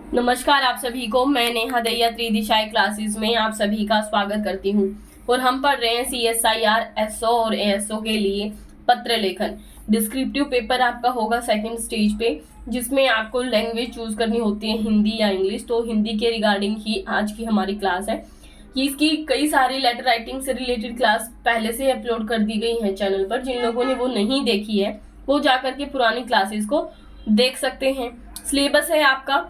नमस्कार आप सभी को। मैं नेहा दैया त्रिदिशाई क्लासेस में आप सभी का स्वागत करती हूँ और हम पढ़ रहे हैं CSIR SO और ASO के लिए पत्र लेखन। डिस्क्रिप्टिव पेपर आपका होगा सेकंड स्टेज पे, जिसमें आपको लैंग्वेज चूज करनी होती है हिंदी या इंग्लिश। तो हिंदी के रिगार्डिंग ही आज की हमारी क्लास है। कि इसकी कई सारी लेटर राइटिंग से रिलेटेड क्लास पहले से अपलोड कर दी गई है चैनल पर। जिन लोगों ने वो नहीं देखी है वो जाकर के पुरानी क्लासेस को देख सकते हैं। सिलेबस है आपका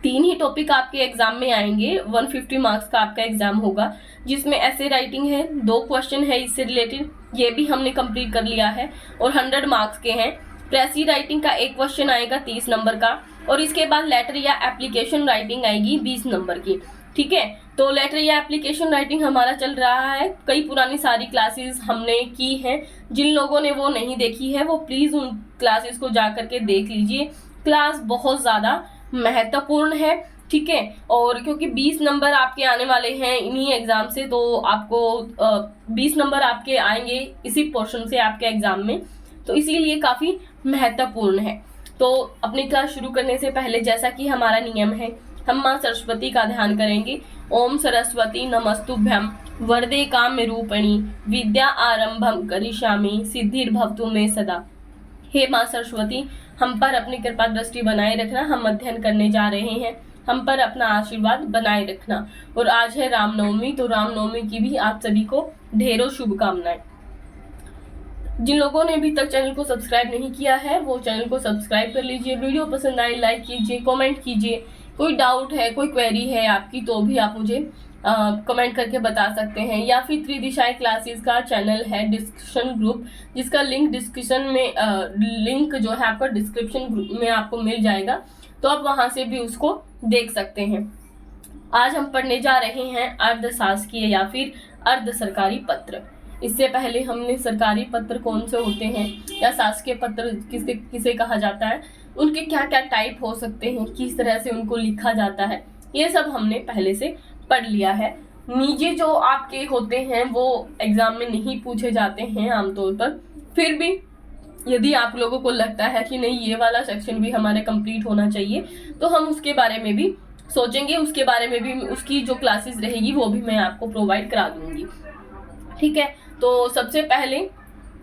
3 ही टॉपिक आपके एग्जाम में आएंगे। 150 मार्क्स का आपका एग्जाम होगा, जिसमें ऐसे राइटिंग है, 2 क्वेश्चन है इससे रिलेटेड, ये भी हमने कंप्लीट कर लिया है और 100 मार्क्स के हैं। प्रेसी राइटिंग का 1 क्वेश्चन आएगा 30 नंबर का, और इसके बाद लेटर या एप्लीकेशन राइटिंग आएगी 20 नंबर की। ठीक है, तो लेटर या एप्लीकेशन राइटिंग हमारा चल रहा है। कई पुरानी सारी क्लासेस हमने की हैं। जिन लोगों ने वो नहीं देखी है वो प्लीज उन क्लासेस को जाकर के देख लीजिए। क्लास बहुत ज्यादा महत्वपूर्ण है। ठीक है, और क्योंकि 20 नंबर आपके आने वाले हैं इन्हीं एग्जाम से, तो आपको 20 नंबर आपके आएंगे इसी पोर्शन से आपके एग्जाम में, तो इसीलिए काफी महत्वपूर्ण है। तो अपनी क्लास शुरू करने से पहले जैसा कि हमारा नियम है, हम माँ सरस्वती का ध्यान करेंगे। ओम सरस्वती नमस्तुभ्यम वरदे काम्य रूपिणी विद्या आरंभम करिष्यामि सिद्धिर्भवतु मे सदा। हे माँ सरस्वती, हम पर अपनी कृपा दृष्टि बनाए रखना। हम अध्ययन करने जा रहे हैं, हम पर अपना आशीर्वाद बनाए रखना। और आज है रामनवमी, तो रामनवमी की भी आप सभी को ढेरों शुभकामनाएं। जिन लोगों ने अभी तक चैनल को सब्सक्राइब नहीं किया है वो चैनल को सब्सक्राइब कर लीजिए। वीडियो पसंद आए लाइक कीजिए, कमेंट कीजिए। कोई डाउट है, कोई क्वेरी है आपकी, तो भी आप मुझे कमेंट करके बता सकते हैं। या फिर त्रिदिशाई क्लासेस का चैनल है डिस्कशन ग्रुप, जिसका लिंक डिस्क्रिप्शन में लिंक जो है आपका डिस्क्रिप्शन ग्रुप में आपको मिल जाएगा, तो आप वहां से भी उसको देख सकते हैं। आज हम पढ़ने जा रहे हैं अर्धशासकीय या फिर अर्ध सरकारी पत्र। इससे पहले हमने सरकारी पत्र कौन से होते हैं या शासकीय पत्र किसे कहा जाता है, उनके क्या क्या टाइप हो सकते हैं, किस तरह से उनको लिखा जाता है, ये सब हमने पहले से पढ़ लिया है। निजी जो आपके होते हैं वो एग्जाम में नहीं पूछे जाते हैं आमतौर पर। फिर भी यदि आप लोगों को लगता है कि नहीं ये वाला सेक्शन भी हमारे कंप्लीट होना चाहिए, तो हम उसके बारे में भी सोचेंगे। उसके बारे में भी उसकी जो क्लासेस रहेगी वो भी मैं आपको प्रोवाइड करा दूंगी। ठीक है, तो सबसे पहले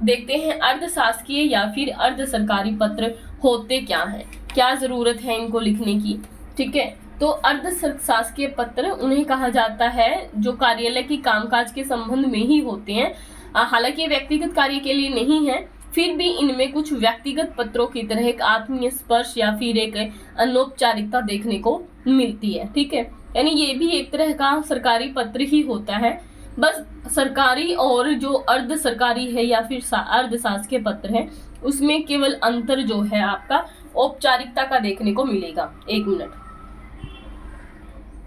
देखते हैं अर्धशासकीय या फिर अर्ध सरकारी पत्र होते क्या हैं, क्या जरूरत है इनको लिखने की। ठीक है, तो अर्ध शासकीय पत्र उन्हें कहा जाता है जो कार्यालय की कामकाज के संबंध में ही होते हैं। हालांकि व्यक्तिगत कार्य के लिए नहीं है, फिर भी इनमें कुछ व्यक्तिगत पत्रों की तरह एक आत्मीय स्पर्श या फिर एक अनौपचारिकता देखने को मिलती है। ठीक है, यानी ये भी एक तरह का सरकारी पत्र ही होता है। बस सरकारी और जो अर्ध सरकारी है या फिर अर्ध शासकीय पत्र है, उसमें केवल अंतर जो है आपका औपचारिकता का देखने को मिलेगा। 1 मिनट।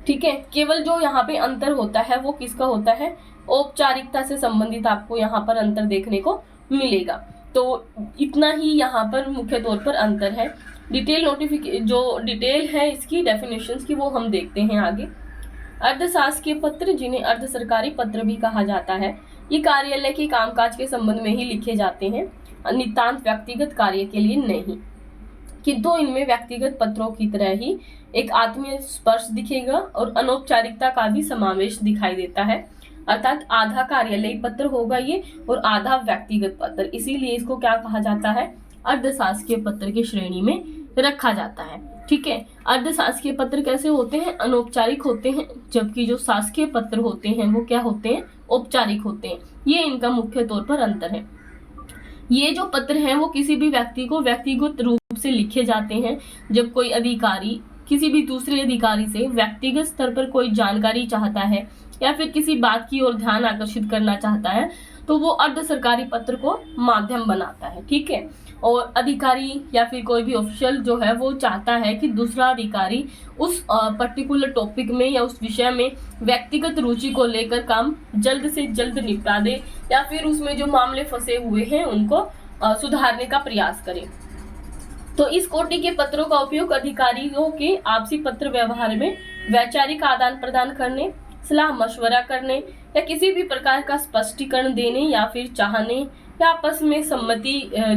ठीक है, केवल जो यहाँ पे अंतर होता है वो किसका होता है, औपचारिकता से संबंधित आपको यहाँ पर अंतर देखने को मिलेगा। तो इतना ही यहाँ पर मुख्य तौर पर अंतर है। डिटेल जो डिटेल है इसकी डेफिनेशंस की वो हम देखते हैं आगे। अर्धशासकीय पत्र, जिन्हें अर्ध सरकारी पत्र भी कहा जाता है, ये कार्यालय के कामकाज के संबंध में ही लिखे जाते हैं, नितांत व्यक्तिगत कार्य के लिए नहीं। किंतु इनमें व्यक्तिगत पत्रों की तरह ही एक आत्मीय स्पर्श दिखेगा और अनौपचारिकता का भी समावेश दिखाई देता है। अर्थात आधा कार्यालयी पत्र होगा ये और आधा व्यक्तिगत पत्र, इसीलिए इसको क्या कहा जाता है, अर्धशासकीय पत्र की श्रेणी में रखा जाता है। ठीक है, अर्धशासकीय पत्र कैसे होते हैं, अनौपचारिक होते हैं, जबकि जो शासकीय पत्र होते हैं वो क्या होते हैं, औपचारिक होते हैं। ये इनका मुख्य तौर पर अंतर है। ये जो पत्र हैं वो किसी भी व्यक्ति को व्यक्तिगत रूप से लिखे जाते हैं। जब कोई अधिकारी किसी भी दूसरे अधिकारी से व्यक्तिगत स्तर पर कोई जानकारी चाहता है या फिर किसी बात की ओर ध्यान आकर्षित करना चाहता है, तो वो अर्ध सरकारी पत्र को माध्यम बनाता है। ठीक है, और अधिकारी या फिर कोई भी ऑफिशियल जो है वो चाहता है कि दूसरा अधिकारी उस पर्टिकुलर टॉपिक में या उस विषय में व्यक्तिगत रुचि को लेकर काम जल्द से जल्द निपटा दे, या फिर उसमें जो मामले फंसे हुए हैं उनको सुधारने का प्रयास करे। तो इस कोटि के पत्रों का उपयोग अधिकारियों के आपसी पत्र व्यवहार में वैचारिक आदान प्रदान करने, सलाह मशवरा करने या किसी भी प्रकार का स्पष्टीकरण देने या फिर चाहने या आपस में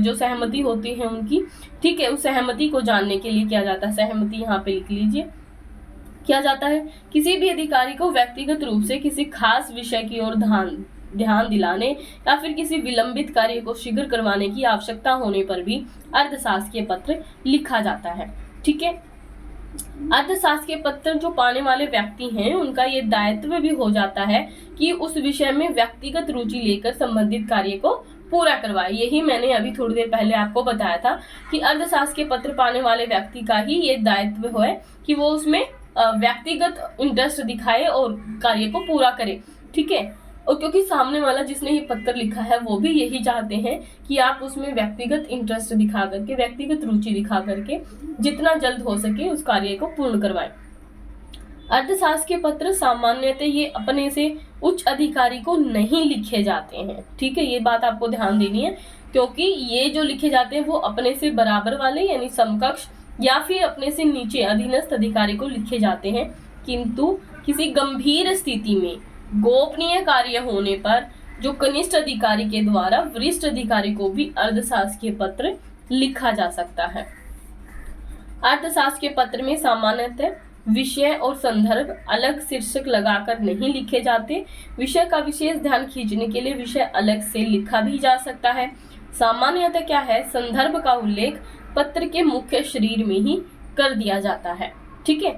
जो सहमति होती है उनकी, ठीक है, उस सहमति को जानने के लिए किया जाता है। सहमति यहाँ पे लिख लीजिए। किया जाता है। किसी भी अधिकारी को व्यक्तिगत रूप से किसी खास विषय की ओर ध्यान दिलाने या फिर किसी विलंबित कार्य को शीघ्र करवाने की आवश्यकता होने पर भी अर्धशासकीय पत्र लिखा जाता है। ठीक है। अर्धशासकीय पत्र जो पाने वाले व्यक्ति हैं उनका ये दायित्व भी हो जाता है कि उस विषय में व्यक्तिगत रुचि लेकर संबंधित कार्य को पूरा करवाए। यही मैंने अभी थोड़ी देर पहले आपको बताया था कि अर्धशासकीय पत्र पाने वाले व्यक्ति का ही ये दायित्व है कि वो उसमें व्यक्तिगत इंटरेस्ट दिखाए और कार्य को पूरा करे। ठीक है। और क्योंकि सामने वाला जिसने ये पत्र लिखा है वो भी यही चाहते हैं कि आप उसमें व्यक्तिगत इंटरेस्ट दिखा करके, व्यक्तिगत रुचि दिखा करके जितना जल्द हो सके उस कार्य को पूर्ण करवाएं। अर्थशास्त्र के पत्र सामान्यतः ये अपने से उच्च अधिकारी को नहीं लिखे जाते हैं। ठीक है, ये बात आपको ध्यान देनी है, क्योंकि ये जो लिखे जाते हैं वो अपने से बराबर वाले यानी समकक्ष या फिर अपने से नीचे अधीनस्थ अधिकारी को लिखे जाते हैं। किंतु किसी गंभीर स्थिति में गोपनीय कार्य होने पर जो कनिष्ठ अधिकारी के द्वारा वरिष्ठ अधिकारी को भी अर्थशास्त्रीय पत्र लिखा जा सकता है। अर्थशास्त्र के पत्र में सामान्यतः विषय और संदर्भ अलग शीर्षक लगाकर नहीं लिखे जाते। विषय का विशेष ध्यान खींचने के लिए विषय अलग से लिखा भी जा सकता है। सामान्यतः क्या है, संदर्भ का उल्लेख पत्र के मुख्य शरीर में ही कर दिया जाता है। ठीक है,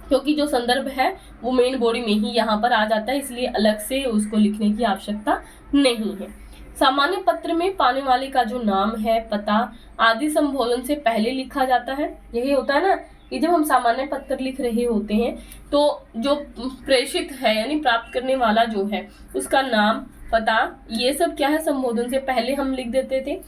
क्योंकि जो संदर्भ है वो मेन बॉडी में ही यहाँ पर आ जाता है, इसलिए अलग से उसको लिखने की आवश्यकता नहीं है। सामान्य पत्र में पाने वाले का जो नाम है, पता आदि संबोधन से पहले लिखा जाता है। यही होता है ना कि जब हम सामान्य पत्र लिख रहे होते हैं तो जो प्रेषित है यानी प्राप्त करने वाला जो है उसका नाम, पता, ये सब क्या है संबोधन से पहले हम लिख देते थे।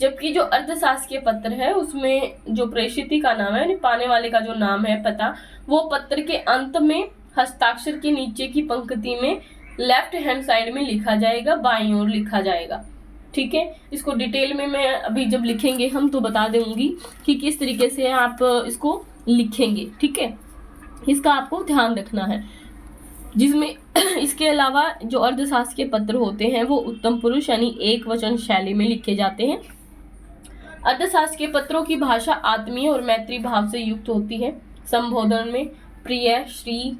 जबकि जो अर्थशास्त्रीय पत्र है उसमें जो प्रेषिती का नाम है यानी पाने वाले का जो नाम है, पता, वो पत्र के अंत में हस्ताक्षर के नीचे की पंक्ति में लेफ्ट हैंड साइड में लिखा जाएगा, बाईं ओर लिखा जाएगा। ठीक है, इसको डिटेल में मैं अभी जब लिखेंगे हम तो बता दूंगी कि किस तरीके से आप इसको लिखेंगे। ठीक है, इसका आपको ध्यान रखना है। जिसमें इसके अलावा जो अर्थशास्त्र के पत्र होते हैं वो उत्तम पुरुष यानी एक वचन शैली में लिखे जाते हैं। अर्थशास्त्र के पत्रों की भाषा आत्मीय और मैत्री भाव से युक्त होती है। संबोधन में प्रिय,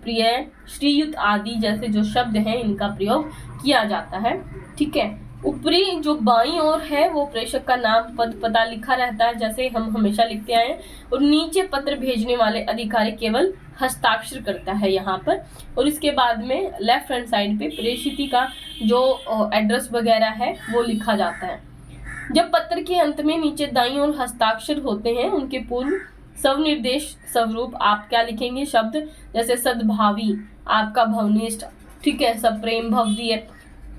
प्रिय, श्रीयुत आदि जैसे जो शब्द हैं इनका प्रयोग किया जाता है। ठीक है, ऊपरी जो बाईं ओर है वो प्रेषक का नाम, पद, पता लिखा रहता है जैसे हम हमेशा लिखते आए हैं, और नीचे पत्र भेजने वाले अधिकारी केवल हस्ताक्षर करता है यहाँ पर। और इसके बाद में लेफ्ट हैंड साइड पे प्रेषिती का जो एड्रेस वगैरह है वो लिखा जाता है। जब पत्र के अंत में नीचे दाईं ओर हस्ताक्षर होते हैं उनके पूर्व स्वनिर्देश स्वरूप आप क्या लिखेंगे, शब्द जैसे सद्भावी, आपका भवनिष्ठ, ठीक है, सप्रेम, भवदीय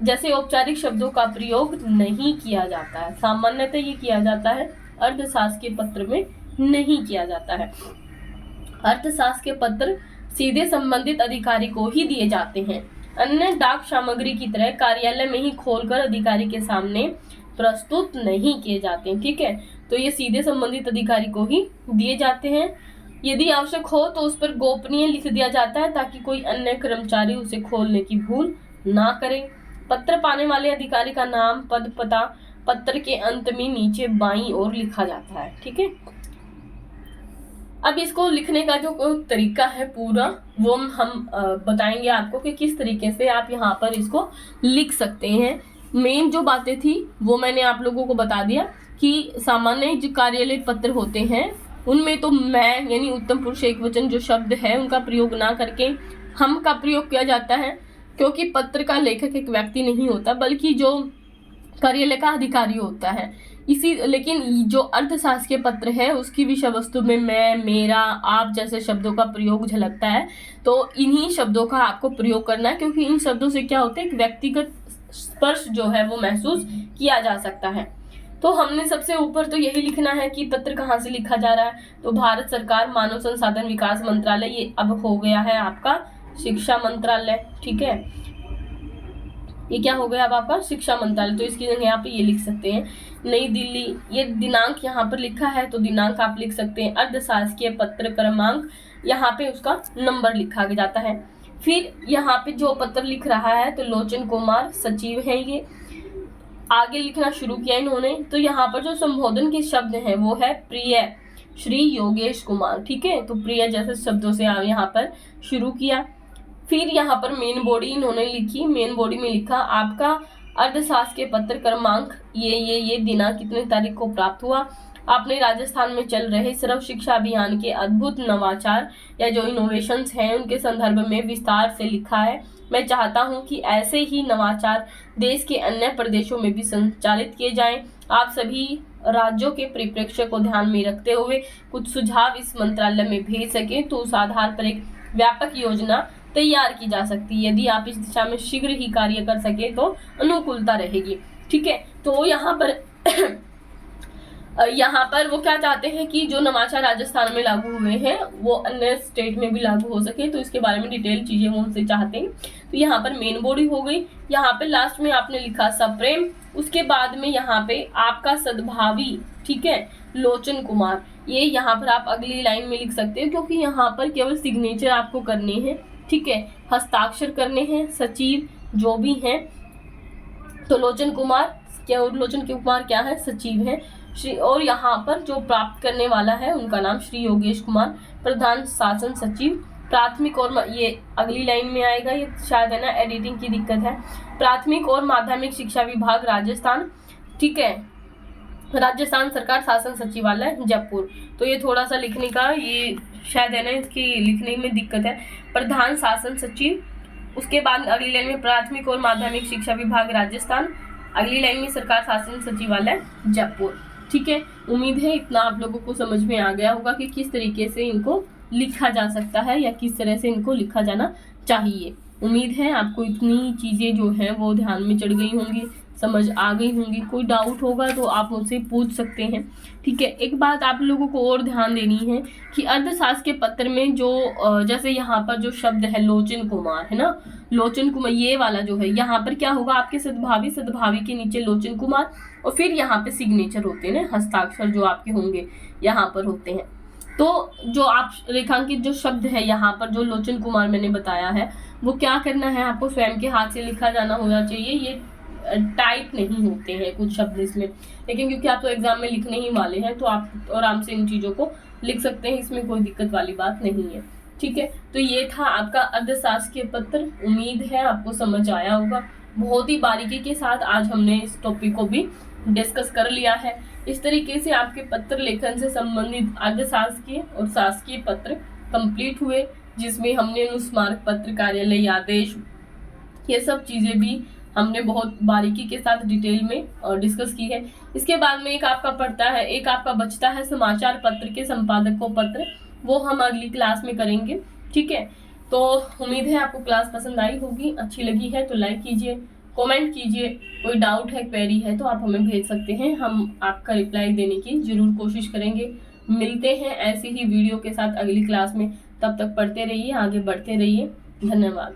जैसे औपचारिक शब्दों का प्रयोग नहीं किया जाता है। सामान्यतः ये किया जाता है, अर्थशास्त्र के पत्र में नहीं किया जाता है। अर्थशास्त्र के पत्र सीधे संबंधित अधिकारी को ही दिए जाते हैं। अन्य डाक सामग्री की तरह कार्यालय में ही खोलकर अधिकारी के सामने प्रस्तुत नहीं किए जाते हैं। ठीक है, तो ये सीधे संबंधित अधिकारी को ही दिए जाते हैं। यदि आवश्यक हो तो उस पर गोपनीय लिख दिया जाता है ताकि कोई अन्य कर्मचारी उसे खोलने की भूल ना करे। पत्र पाने वाले अधिकारी का नाम, पद, पता पत्र के अंत में नीचे बाईं ओर लिखा जाता है। ठीक है, अब इसको लिखने का जो तरीका है पूरा वो हम बताएंगे आपको कि किस तरीके से आप यहाँ पर इसको लिख सकते हैं। मेन जो बातें थी वो मैंने आप लोगों को बता दिया कि सामान्य जो कार्यालय पत्र होते हैं उनमें तो मैं यानी उत्तम पुरुष एक वचन जो शब्द है उनका प्रयोग ना करके हम का प्रयोग किया जाता है, क्योंकि पत्र का लेखक एक व्यक्ति नहीं होता बल्कि जो कार्यालय का अधिकारी होता है। लेकिन जो अर्थशास्त्र के पत्र है उसकी विषय वस्तु में मैं, मेरा, आप जैसे शब्दों का प्रयोग झलकता है, तो इन्हीं शब्दों का आपको प्रयोग करना है, क्योंकि इन शब्दों से क्या होता है, एक व्यक्तिगत स्पर्श जो है वो महसूस किया जा सकता है। तो हमने सबसे ऊपर तो यही लिखना है कि पत्र कहाँ से लिखा जा रहा है, तो भारत सरकार मानव संसाधन विकास मंत्रालय, ये अब हो गया है आपका शिक्षा मंत्रालय। ठीक है, ये क्या हो गया अब आपका शिक्षा मंत्रालय, तो इसकी जगह यहाँ पे ये लिख सकते हैं नई दिल्ली। ये दिनांक यहाँ पर लिखा है तो दिनांक आप लिख सकते हैं। अर्धशासकीय पत्र क्रमांक, यहाँ पे उसका नंबर लिखा जाता है। फिर यहाँ पे जो पत्र लिख रहा है तो लोचन कुमार सचिव है, ये आगे लिखना शुरू किया इन्होंने। तो यहाँ पर जो संबोधन के शब्द हैं वो है प्रिय, श्री योगेश कुमार। ठीक है, तो प्रिय जैसे शब्दों से यहाँ पर शुरू किया। फिर यहाँ पर मेन बॉडी इन्होंने लिखी, मेन बॉडी में लिखा आपका अर्थशास्त्र के पत्र क्रमांक ये दिनांक कितने तारीख को प्राप्त हुआ। आपने राजस्थान में चल रहे सर्व शिक्षा अभियान के अद्भुत नवाचार या जो इनोवेशंस हैं उनके संदर्भ में विस्तार से लिखा है। मैं चाहता हूं कि ऐसे ही नवाचार देश के अन्य प्रदेशों में भी संचालित किए जाएं। आप सभी राज्यों के परिप्रेक्ष्य को ध्यान में रखते हुए कुछ सुझाव इस मंत्रालय में भेज सके तो उस आधार पर एक व्यापक योजना तैयार की जा सकती है। यदि आप इस दिशा में शीघ्र ही कार्य कर सके तो अनुकूलता रहेगी। ठीक है, तो यहाँ पर वो क्या चाहते हैं कि जो नवाचार राजस्थान में लागू हुए हैं वो अन्य स्टेट में भी लागू हो सके, तो इसके बारे में डिटेल चीजें वो उनसे चाहते हैं। तो यहाँ पर मेन बॉडी हो गई। यहाँ पे लास्ट में आपने लिखा सप्रेम, उसके बाद में यहाँ पे आपका सद्भावी, ठीक है, लोचन कुमार। ये यहाँ पर आप अगली लाइन में लिख सकते हो क्योंकि यहाँ पर केवल सिग्नेचर आपको करने हैं। ठीक है, हस्ताक्षर करने हैं सचिव जो भी हैं। तो लोचन कुमार क्या है, सचिव है श्री, और यहाँ पर जो प्राप्त करने वाला है उनका नाम श्री योगेश कुमार, प्रधान शासन सचिव प्राथमिक और ये अगली लाइन में आएगा, ये शायद है ना एडिटिंग की दिक्कत है। प्राथमिक और माध्यमिक शिक्षा विभाग राजस्थान। ठीक है, राजस्थान सरकार शासन सचिवालय जयपुर। तो ये थोड़ा सा लिखने का ये शायद है ना इसकी लिखने में दिक्कत है। प्रधान शासन सचिव, उसके बाद अगली लाइन में प्राथमिक और माध्यमिक शिक्षा विभाग राजस्थान, अगली लाइन में सरकार शासन सचिवालय जयपुर। ठीक है, उम्मीद है इतना आप लोगों को समझ में आ गया होगा कि किस तरीके से इनको लिखा जा सकता है या किस तरह से इनको लिखा जाना चाहिए। उम्मीद है आपको इतनी चीजें जो है वो ध्यान में चढ़ गई होंगी, समझ आ गई होंगी। कोई डाउट होगा तो आप मुझसे पूछ सकते हैं। ठीक है, एक बात आप लोगों को और ध्यान देनी है कि अर्थशास्त्र के पत्र में जो जैसे यहाँ पर जो शब्द है लोचन कुमार है ना, लोचन कुमार ये वाला जो है यहाँ पर क्या होगा, आपके सद्भावी के नीचे लोचन कुमार और फिर यहाँ पे सिग्नेचर होते हैं, हस्ताक्षर जो आपके होंगे यहाँ पर होते हैं। तो जो आप रेखांकित जो शब्द है यहाँ पर जो लोचन कुमार मैंने बताया है वो क्या करना है, आपको स्वयं के हाथ से लिखा जाना होना चाहिए। ये टाइप नहीं होते हैं कुछ शब्द इसमें, लेकिन क्योंकि आप तो एग्जाम में लिखने ही वाले हैं तो आप आराम से इन चीजों को लिख सकते हैं, इसमें कोई दिक्कत वाली बात नहीं है। ठीक है, तो ये था आपका अर्थशास्त्र के पत्र। उम्मीद है आपको समझ आया होगा। बहुत ही बारीकी के साथ आज हमने इस टॉपिक को भी डिस्कस कर लिया है। इस तरीके से आपके पत्र लेखन से संबंधित अर्थशास्त्रीय और शासकीय पत्र कंप्लीट हुए, जिसमें हमने अनुस्मारक पत्र, कार्यालय आदेश, ये सब चीजें भी हमने बहुत बारीकी के साथ डिटेल में डिस्कस की है। इसके बाद में एक आपका बचता है समाचार पत्र के संपादक को पत्र, वो हम अगली क्लास में करेंगे। ठीक है, तो उम्मीद है आपको क्लास पसंद आई होगी। अच्छी लगी है तो लाइक कीजिए, कमेंट कीजिए। कोई डाउट है, क्वेरी है तो आप हमें भेज सकते हैं, हम आपका रिप्लाई देने की जरूर कोशिश करेंगे। मिलते हैं ऐसी ही वीडियो के साथ अगली क्लास में। तब तक पढ़ते रहिए, आगे बढ़ते रहिए। धन्यवाद।